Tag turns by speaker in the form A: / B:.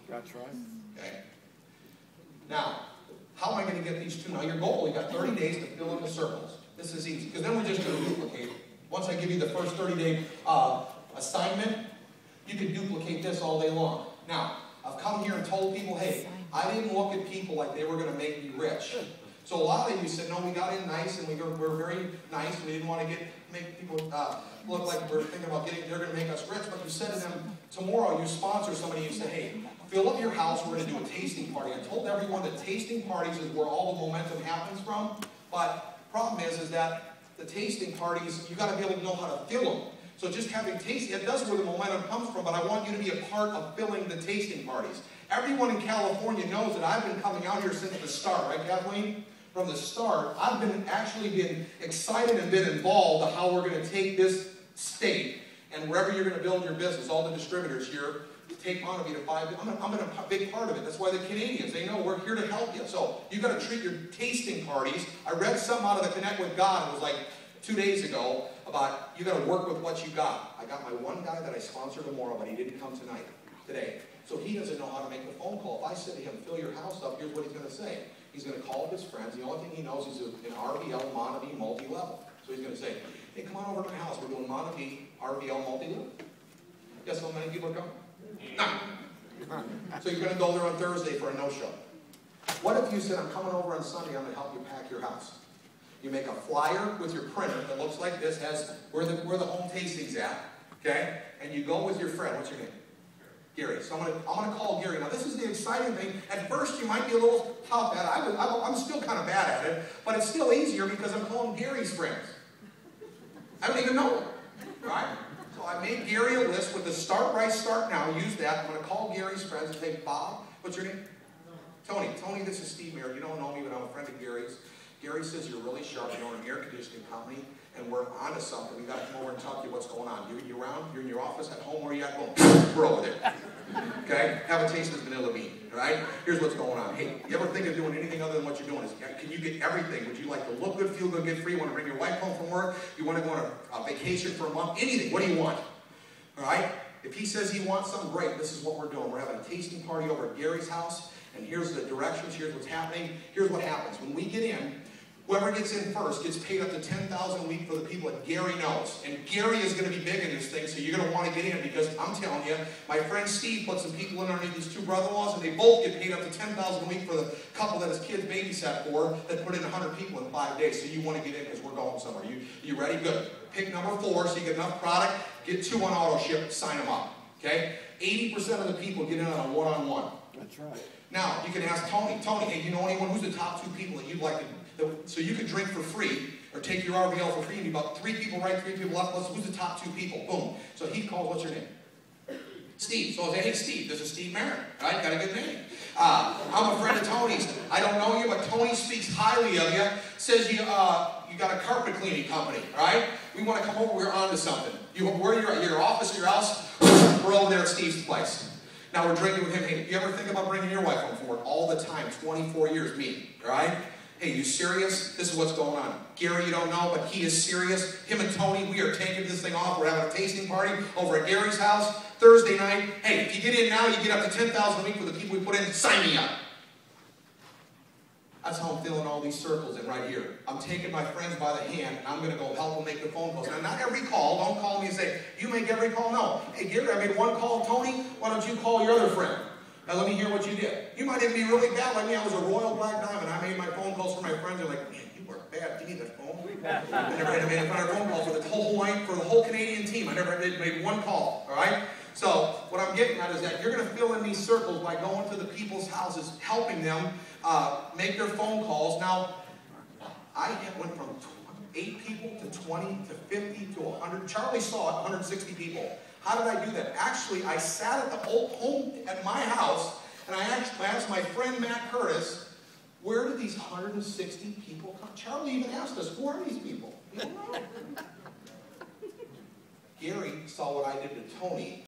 A: That's right.
B: Okay. Now, how am I going to get these two? Now, your goal, you got 30 days to fill in the circles. This is easy, because then we're just going to duplicate. Once I give you the first 30-day assignment, you can duplicate this all day long. Now, I've come here and told people, hey, I didn't look at people like they were going to make me rich. So a lot of you said, no, we got in nice, and we're very nice. We didn't want to make people look like we're thinking about they're going to make us rich. But you said to them, tomorrow you sponsor somebody, you say, hey, fill up your house, we're going to do a tasting party. I told everyone that tasting parties is where all the momentum happens from. But problem is that the tasting parties, you got to be able to know how to fill them. So just having tasting, it does where the momentum comes from, but I want you to be a part of filling the tasting parties. Everyone in California knows that I've been coming out here since the start, right, Kathleen? From the start, I've been excited and been involved in how we're going to take this state and wherever you're going to build your business, all the distributors here, take Montague to 5. I'm a big part of it. That's why the Canadians, they know we're here to help you. So you've got to treat your tasting parties. I read something out of the Connect with God. It was like 2 days ago about you got to work with what you got. I got my one guy that I sponsor tomorrow, but he didn't come today. So he doesn't know how to make the phone call. If I said to him, fill your house up, here's what he's going to say. He's going to call up his friends. The only thing he knows is an RVL Montague multi-level. So he's going to say, hey, come on over to my house. We're doing Montague RVL multi-level. Guess how many people are coming? None. So you're going to go there on Thursday for a no-show. What if you said, I'm coming over on Sunday, I'm going to help you pack your house. You make a flyer with your printer that looks like this, has where the home tasting's at, okay? And you go with your friend. What's your name? Gary. So I'm going to call Gary. Now, this is the exciting thing. At first, you might be a little tough at it. I'm still kind of bad at it, but it's still easier because I'm calling Gary's friends. I don't even know him, right? So I made Gary a list with the start right, start now. Use that. I'm going to call Gary's friends and say, Bob, what's your name? Tony. Tony, this is Steve Merritt. You don't know me, but I'm a friend of Gary's. Gary says you're really sharp. You own an air conditioning company, and we're onto something. We got to come over and talk to you what's going on. You're around? You're in your office at home? Where are you at? Boom. We're over there. Okay? Have a taste of vanilla bean. Right? Here's what's going on. Hey, you ever think of doing anything other than what you're doing? Can you get everything? Would you like to look good, feel good, get free? You want to bring your wife home from work? You want to go on a vacation for a month? Anything. What do you want? All right? If he says he wants something, great. This is what we're doing. We're having a tasting party over at Gary's house, and here's the directions. Here's what's happening. Here's what happens. When we get in, whoever gets in first gets paid up to $10,000 a week for the people that Gary knows. And Gary is going to be big in this thing, so you're going to want to get in because I'm telling you, my friend Steve put some people in underneath these two brother-in-laws, and they both get paid up to $10,000 a week for the couple that his kids babysat for that put in 100 people in 5 days. So you want to get in because we're going somewhere. You ready? Good. Pick number 4 so you get enough product. Get 2 on auto ship. Sign them up. Okay? 80% of the people get in on a one-on-one.
A: That's right.
B: Now, you can ask Tony. Tony, hey, you know anyone? Who's the top 2 people that you'd like to... So you can drink for free, or take your RVL for free, and be about 3 people right, 3 people left. Who's the top 2 people? Boom. So he calls, what's your name? Steve. So I'll say, hey, Steve, this is Steve Merritt. Right? Got a good name. I'm a friend of Tony's. I don't know you, but Tony speaks highly of you. Says you got a carpet cleaning company, right? We want to come over, we're on to something. Where you're at, your office or your house, we're over there at Steve's place. Now we're drinking with him. Hey, you ever think about bringing your wife home from work? All the time, 24 years, me, all right? Hey, you serious? This is what's going on. Gary, you don't know, but he is serious. Him and Tony, we are taking this thing off. We're having a tasting party over at Gary's house Thursday night. Hey, if you get in now, you get up to $10,000 a week for the people we put in. Sign me up. That's how I'm filling all these circles in right here. I'm taking my friends by the hand, and I'm going to go help them make the phone calls. Now, not every call. Don't call me and say, you make every call. No. Hey, Gary, I made 1 call. Tony, why don't you call your other friend? Now let me hear what you did. You might even be really bad like me. I was a royal black diamond. I made my phone calls for my friends. They're like, man, you work bad. Give me the phone. I never had to make a phone call for the whole Canadian team. I never made 1 call. All right? So what I'm getting at is that you're going to fill in these circles by going to the people's houses, helping them make their phone calls. Now, I went from 8 people to 20 to 50 to 100. Charlie saw it, 160 people. How did I do that? Actually, I sat at the home at my house, and I asked my friend Matt Curtis, where did these 160 people come? Charlie even asked us, who are these people? We don't know. Gary saw what I did to Tony.